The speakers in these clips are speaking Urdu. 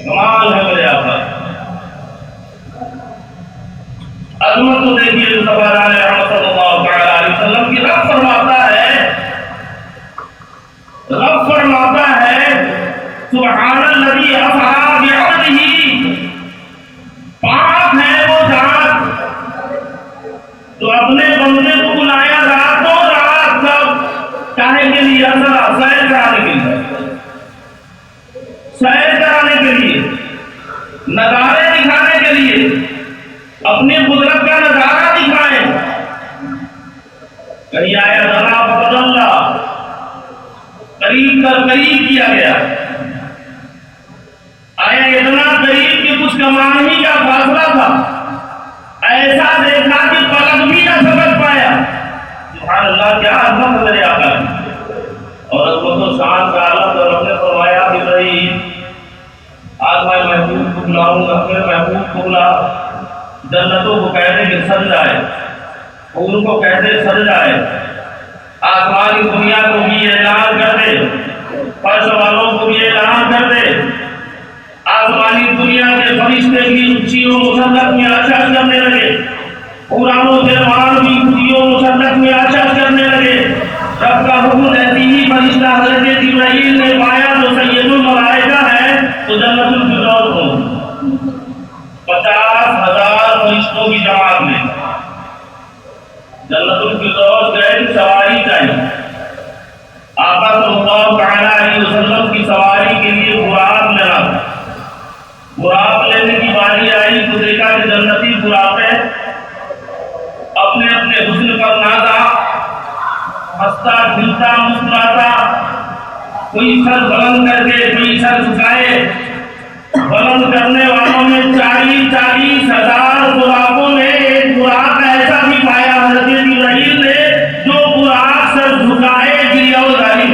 کمال ہے میرے آقا، عظمت کو دیکھیے مصطفیٰ رحمت صلی اللہ تعالی علیہ وسلم کی۔ رب فرماتا ہے سبحان الذی اسریٰ بعبدہ، پاک ہے وہ ذات جو اپنے بندے کو بلایا راتوں رات، سب کاہے کے لیے؟ سیر کرانے کے لیے، سیر کرانے کے لیے، نظارے دکھانے کے لیے، اپنی قدرت کا نظارہ دکھائے۔ کہیں آیا ذرا فقد اللہ، قریب کر قریب کیا گیا، آیا اتنا قریب کہ کچھ کمان ہی کا فاصلہ تھا، ایسا دیکھا کہ پلک بھی نہ سمجھ پایا۔ سبحان اللہ، کیا عظمت میرے آقا کی، اور عظمت و شان کا عالم رب نے فرمایا ابراہیم آج میں محبوب کو بلاؤں گا، اپنے محبوب کو بلا، جنتوں کو کہہ دے کہ سج جائے، ان کو کہہ دے سج جائے، آسمانی دنیا کو بھی اعلان کر دے، فرش والوں کو بھی اعلان کر دے، آسمانی دنیا کے فرشتے بھی اونچیوں مسلط میں آشاش کرنے لگے، قرآن سے مان بھی اونچیوں مسلط میں آشاش کرنے لگے۔ رب کا حکم ایسی ہی فرشتہ حضرت جبرائیل نے پایا جو سید الملائکہ ہے تو جنت الفردوس ہو، 50,000 فرشتوں کی جماعت میں جنت الفردوس گئے، سواری چاہیے۔ آقا صلی اللہ تعالی علیہ وسلم کی سواری کے لیے براق لینا، براق لینے کی باری آئی تو دیکھا کہ جنتی براقیں اپنے اپنے حسن پر نازا، ہنستا کھلتا مسکراتا، کوئی سر بلند کر کے کوئی سر جھکائے، بلند کرنے والوں میں 40,000 براقوں نے ایک براق ایسا بھی پایا حضرت جبرائیل نے جو براق سر جھکائے گریا و ظالم۔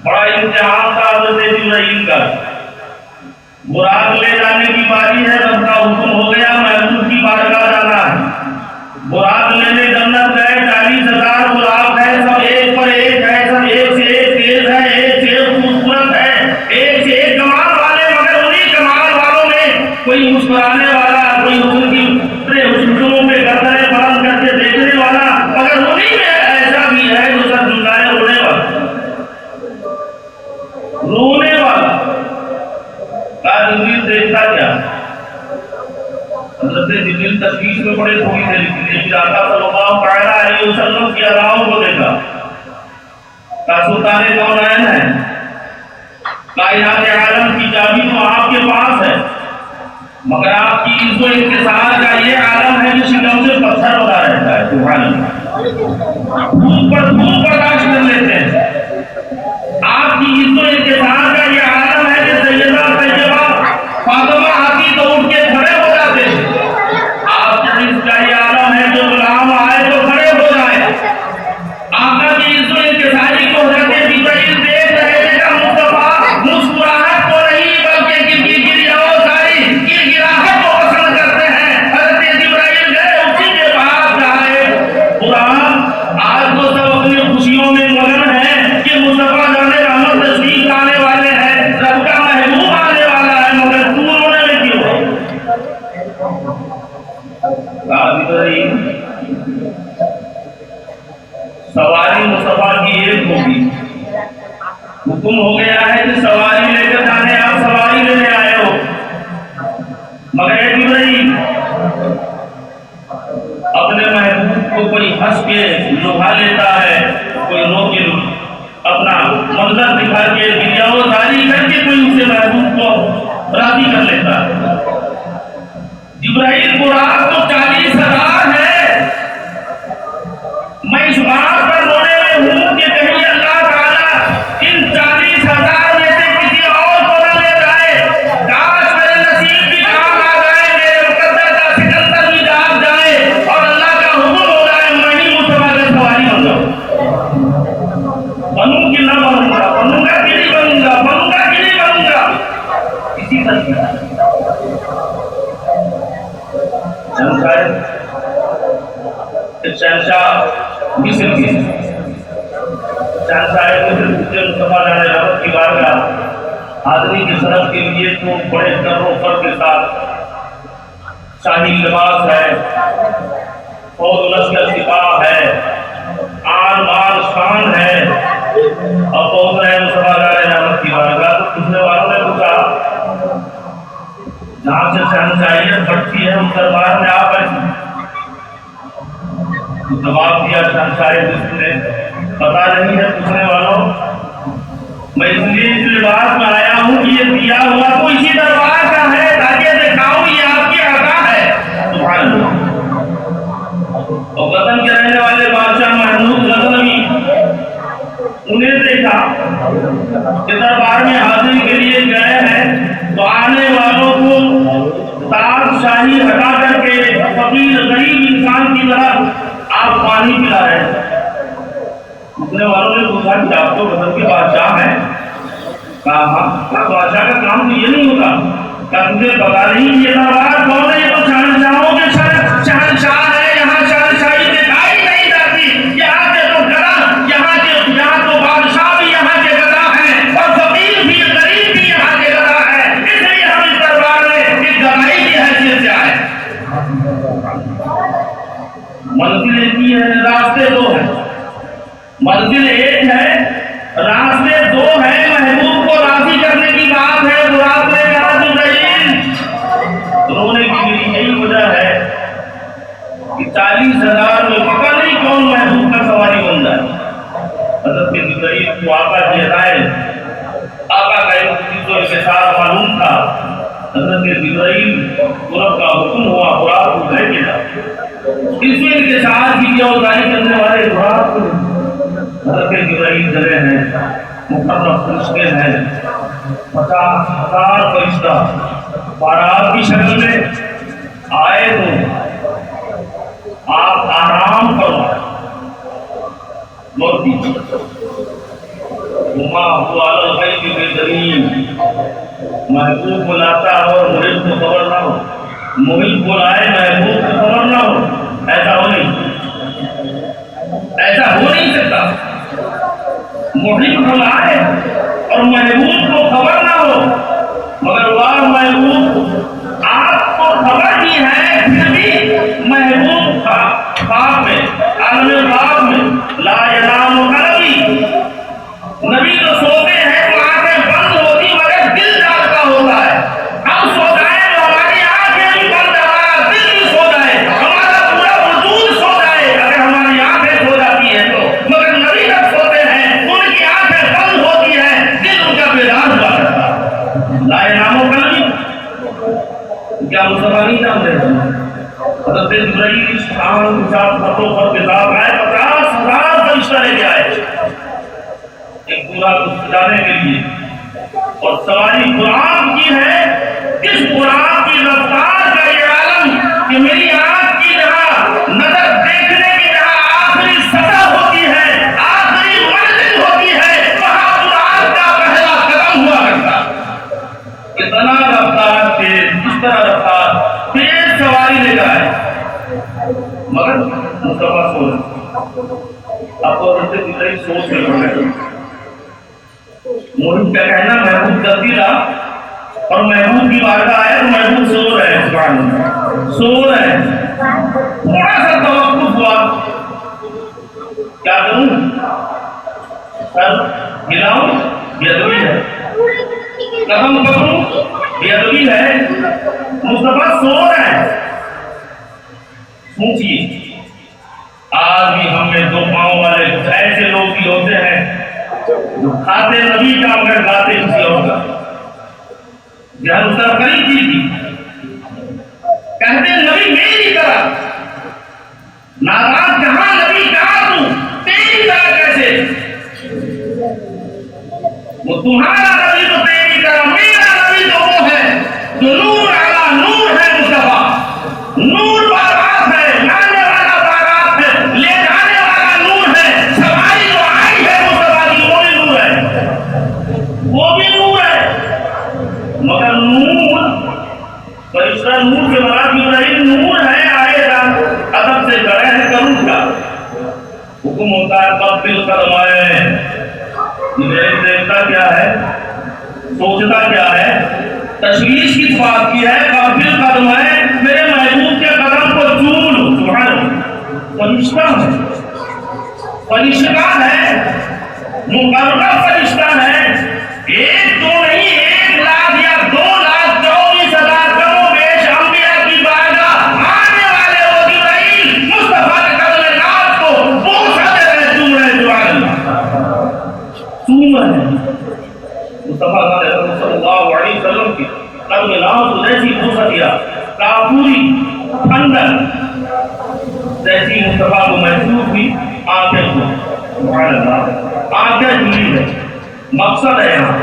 بڑا امتحان تھا حضرت جبرائیل کا، براق لے جانے کی باری ہے، رب کا حکم ہو گیا محبوب کی بارگاہ جانا ہے۔ براق لینے جنت گئے، 40,000 براق ہے، سب ایک پر ایک ہے، سب ایک سے ایک تیز ہے، ایک سے ایک خوبصورت ہے، ایک سے ایک کمال والے، مگر انہی کمال والوں میں کوئی مسکرانے والا، کوئی حسن کی حسنوں پہ گردنیں بلند کر کے دیکھنے والا، مگر انہی میں ایسا بھی ہے جو سر جھکائے رونے والا، رونے والا۔ جبریل دیکھتا کیا؟ حضرت جبریل تشویش میں پڑے تھوڑی دیر کے لیے، پھر آقا صلی اللہ تعالی علیہ وسلم کی اداؤں کو دیکھا، کہا سلطان کونین ہے، کائنات عالم کی چابی تو آپ کے پاس ہے، مگر آپ کی عزت و انکسار کا یہ عالم ہے جو شکم سے پتھر بنا رہتا ہے۔ سبحان اللہ، دھوپ پر دھوپ برداشت کر لیتے ہیں۔ آپ کی عزت و انکسار کا یہ عالم ہے کہ سیدہ طیبہ فاطمہ آتی تو اٹھ کے کھڑے ہو جاتے، آپ کی عزت کا یہ عالم ہے جو غلام آئے تو کھڑے ہو جائے۔ آقا کی عزت و انکساری کو حضرت جبرائیل دیکھ رہے تھے کہ مصطفیٰ مسکراہٹ کو نہیں بلکہ گڑگڑاہٹ کو پسند کرتے ہیں۔ حضرت جبرائیل گئے اسی کے پاس جائے، قرآن آج تو سب اپنی خوشیوں میں مگن ہیں کہ مصطفیٰ جانے رحمت تشریف لانے والے ہیں، رب کا محبوب آنے والا ہے، مگر تو رونے میں کیوں ہے؟ سواری مصطفیٰ کی ایک ہوگی، حکم ہو گیا ہے کہ سواری لے کر جانے، آپ سواری لینے آئے ہو، مگر اے جبرائیل اپنے محبوب کو کوئی ہنس کے لبھا لیتا ہے، کوئی رو کے اپنا منظر دکھا کے گریا و زاری کر کے کوئی اسے محبوب کو راضی کر لیتا ہے۔ جبرائیل براق تو 40,000 ہے، میں اس بات پر رونے میں ہوں کہ کہیں اللہ تعالیٰ ان 40,000 میں سے کسی اور کو نہ لے جائے، کاش میرے نصیب بھی کام آ جائے، میرے مقدر کا سکندر بھی جاگ جائے اور اللہ کا حکم ہو جائے میں ہی مصطفیٰ کا سواری بن جاؤں۔ بنوں کہ نہ بنوں گا، بنوں گا کہ نہیں بنوں گا، بنوں گا کہ نہیں بنوں گا، اسی طرح شہنشاہ مصر کی شہنشاہ مصر مصطفیٰ علیہ رحمت کی بارگاہ آدمی کی شرف کے لیے تو بڑے کر و فر کے ساتھ شاہی لباس ہے، فوج لشکر سپاہ ہے، آن بان شان ہے، اور پہنچ رہے مصطفیٰ علیہ رحمت کی بارگاہ۔ تو پوچھنے والوں نے پوچھا جہاں سے شہنشاہیت بڑھتی ہے اس دربار میں آپ ایسے جواب دیا شہنشاہیت نے پتا نہیں ہے پوچھنے والوں، میں اس لیے اس لباس میں آیا ہوں کہ یہ دیا ہوا تو اسی دربار کا ہے تاکہ دکھاؤں یہ آپ کی عطا ہے۔ سبحان اللہ۔ اور وطن کے رہنے والے بادشاہ محمود غزنوی انہیں دیکھا کہ دربار میں حاضری کے لیے گئے ہیں تو آنے والوں کو تاج شاہی ہٹا کر کے فقیر غریب انسان کی طرح آپ پانی پلا رہے ہیں۔ پوچھنے والوں نے پوچھا کہ آپ تو وطن کے بادشاہ ہیں؟ کہا ہاں، بادشاہ کا کام تو یہ نہیں ہوتا۔ کیا تجھے پتا نہیں یہ دربار کون ہے؟ یہ تو شہنشاہوں کے شہنشاہ ہے، یہاں شہنشاہی دکھائی نہیں جاتی، یہاں کے تو گدا، یہاں تو بادشاہ بھی یہاں کے گدا ہیں اور فقیر بھی غریب بھی یہاں کے گدا ہیں، اس لیے ہم اس دربار میں اس گدائی کی حیثیت سے آئے۔ منزل ایک ہی ہے، راستے دو ہیں۔ منزل ایک ہے، راستے دو ہیں۔ محبوب کو راضی کرنے کی بات ہے، مراد میں کہا جبرائیل رونے کی میری یہی وجہ ہے کہ 40,000 میں پتہ نہیں کون محبوب کا سواری بن جائے۔ حضرت جبرائیل کو آقا کی ہدایت، آقا کا ایک کے ساتھ معلوم تھا۔ حضرت جبرائیل قرب کا حکم ہوا قرآن کو لے کے جاؤ۔ اس میں کے ساتھ کی جوابداری کرنے والے قرآن کو حضرت جبرائیل چلے ہیں، مقرب فرشتے ہیں، 50,000 فرشتہ بارات کی شکل میں آئے تو آپ آرام فرمائیں لوٹی وما هو على الغیب بدلیل۔ محبوب بلاتا ہو اور محب کو خبر نہ ہو، محب بلائے محبوب کو خبر نہ ہو، ایسا ہو نہیں سکتا۔ محب بلائے اور محبوب کو خبر نہ ہو، مگر وہ محبوب آپ کو خبر ہی ہے، پھر بھی محبوب خواب میں، عالم خواب میں لا ینام قلبی، نبی تو سوتے ہیں تو آنکھیں بند ہوتی مگر دل جاگتا ہوتا ہے۔ ہم سو جائیں تو ہماری آنکھیں بھی بند، ہمارا دل بھی سو جائے، ہمارا پورا وجود سو جائے اگر ہماری آنکھیں سو جاتی ہیں تو، مگر نبی جب سوتے ہیں ان کی آنکھیں بند ہوتی ہیں، دل ان کا بیدار ہوا کرتا ہے۔ لا ینام قلبی کیا مصطفیٰ نہیں جانتے ہیں؟ حضرت جبرائیل شان کے ساتھ خطوں پر کتاب آئے، 50,000 فرشتہ لے کے آئے ایک پورا جانے کے لیے، اور سواری قرآن کی ہے۔ اس قرآن کی رفتار کا یہ عالم کہ میری آنکھ کی جہاں نظر دیکھنے کی جہاں آخری سطح ہوتی ہے، آخری منزل ہوتی ہے، وہاں قرآن کا پہلا قدم ہوا کرتا۔ اتنا رفتار تیز، اس طرح رفتار تیز سواری لے جائے، مگر مصطفیٰ سو اب تو حضرت جبرائیل سوچ میں پڑ گئے۔ محبوب کا کہنا محبوب جلدی رہا اور محبوب کی بارگاہ آیا تو محبوب سو رہے ہیں، سبحان اللہ سو رہے ہیں۔ تھوڑا سا توقف ہوا، کیا کروں؟ سر ہلاؤں؟ بے ادبی ہے۔ قدم پکڑوں؟ بے ادبی ہے۔ مصطفیٰ سو رہے ہیں۔ سوچیے آج بھی ہم میں دو پاؤں والے ایسے لوگ بھی ہوتے ہیں جو کھاتے نبی کا مگر کھاتے کسی اور کا۔ جہاں سرکری کی تھی کہتے نبی میری طرح، ناراض جہاں نبی کہا تو تیری طرح کیسے؟ وہ تمہارا نبی تو تیری طرح، میرا نبی تو وہ ہے جو نور علی نور ہے، مصطفیٰ نور بارات ہے، لانے والا بارات ہے، لے جانے والا نور ہے، سواری جو آئی ہے مصطفیٰ کی وہ بھی نور ہے، وہ بھی نور ہے، مگر نور فرشتہ نور کے مراد جبرائیل نور ہے، آئے گا ادب سے کھڑے ہیں، کروں کیا؟ حکم ہوتا ہے قبل قدم آئے۔ جبرائیل دیکھتا کیا ہے، سوچتا مسئلہ کیا ہے؟ تشویش کس بات کی ہے؟ قابل قدم ہے میرے محبوب کے قدم کو چوم لو. سبحان اللہ. فرشتہ ہے، فرشتہ ہے، مقرر فرشتہ ہے. ایک دو نہیں، 1,00,000 یا 2,24,000 کم و بیش انبیاء کی بارگاہ آنے والے وہ جبرائیل مصطفیٰ کے قدم ناز کو بوسہ دے رہے چوم رہے. سبحان اللہ. چوم رہے مصطفیٰ صلی اللہ علیہ وسلم کی قدم ناز کو جیسی بوسہ دیا، کافوری ٹھنڈک جیسی مصطفیٰ کو محسوس ہوئی. آنکھیں کو سبحان اللہ، آنکھیں جھلی ہے. مقصد ہے یہاں،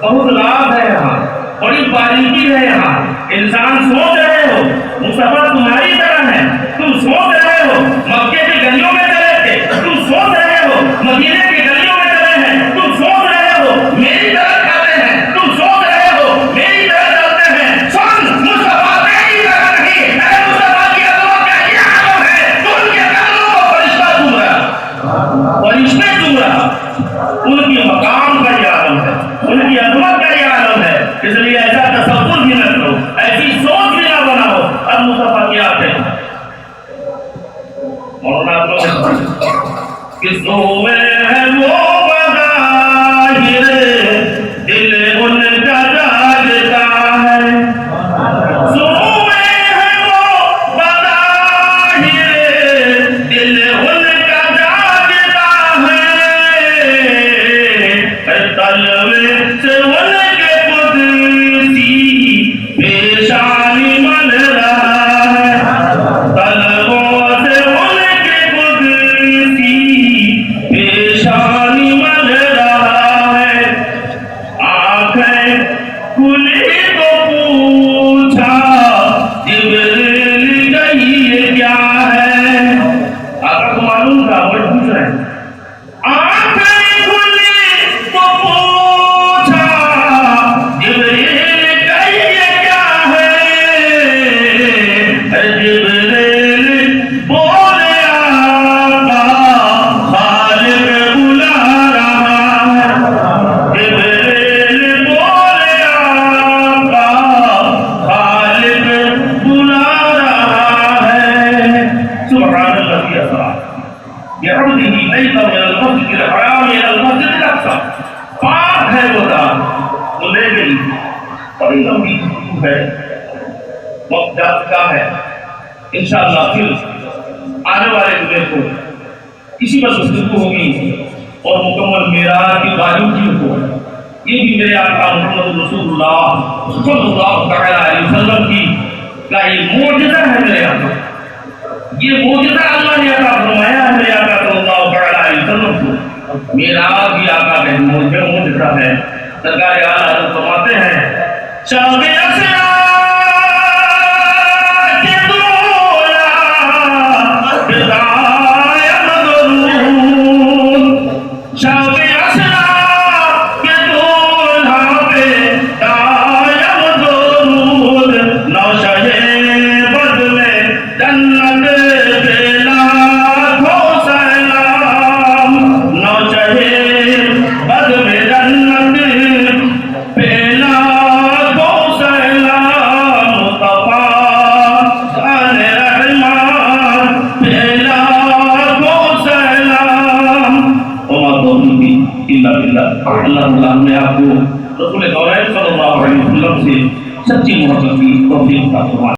بہت لابھ ہے یہاں، بڑی باریکی ہے یہاں. انسان سوچ رہے ہو مصطفیٰ تمہاری طرح ہے، تم سوچ رہے ہو مکے کی گلیوں میں چلے تھے، تم سوچ رہے ہو مدینے کی گلیوں میں چلے ہیں، تم سوچ رہے ہو میری طرح کھاتے ہیں، تم سوچ رہے ہو میری طرح چلتے ہیں. سن مصطفیٰ تیری طرح نہیں. اے مصطفیٰ کی عظمت کا یہ عالم ہے تو ان کے قدموں کو فرشتہ چوم رہا، فرشتے چوم رہا. ان کی مقام کا یہ عالم ہے، ان کی عظمت کا یہ عالم ہے. اس لیے ایسا تصور بھی نہ کرو، ایسی سوچ بھی نہ بناؤ. اب مصطفیٰ کیا ہے؟ مولانا کس میں ہے وہ بظاہر دل ان کا جاگتا ہے. سو میں ہے وہ بظاہر دل ان کا جاگتا ہے. تلوے سے ان کے قدسی پیشانی مل رہا ہے. تلووں سے ان کے قدسی پیشانی مل رہا ہے. آنکھیں کھلی تو پوچھا جبریل گئی یہ کیا ہے. آقا کو معلوم تھا وہ پوچھ رہے ہیں. آنکھیں کھلی تو پوچھا جبریل گئی یہ کیا ہے. جبریل بولے آقا خالق بلا رہا ہے. جبریل بولے آقا خالق بلا رہا ہے. سبحان اللہ کی اسرار بعبده ليلا من المسجد الحرام الى المسجد الاقصى. پاک ہے وہ ذات، وہ لے گئی. بڑی لمبی ہے، وقت جا چکا ہے. انشاءاللہ پھر آنے والے جمعے کو اسی پر گفتگو ہوگی اور مکمل معراج کی باریکی کو. یہ بھی میرے آقا محمد رسول اللہ صلی اللہ علیہ وسلم کی کا یہ معجزہ ہے. میرے آقا یہ معجزہ اللہ نے عطا فرمایا ہے میرے آقا صلی اللہ علیہ وسلم کو. معراج بھی آقا کا معجزہ ہے. سرکار اعلیٰ حضرت فرماتے ہیں شب اسرا کے دولا بدایا مدرون. شب اسرا کے دولا بدایا مدرون. نوشہ بد میں جنت اللہ تعالیٰ نے آپ کو رسول صلی اللہ علیہ وسلم سے سچی محبت کی توفیق عطا فرمائے.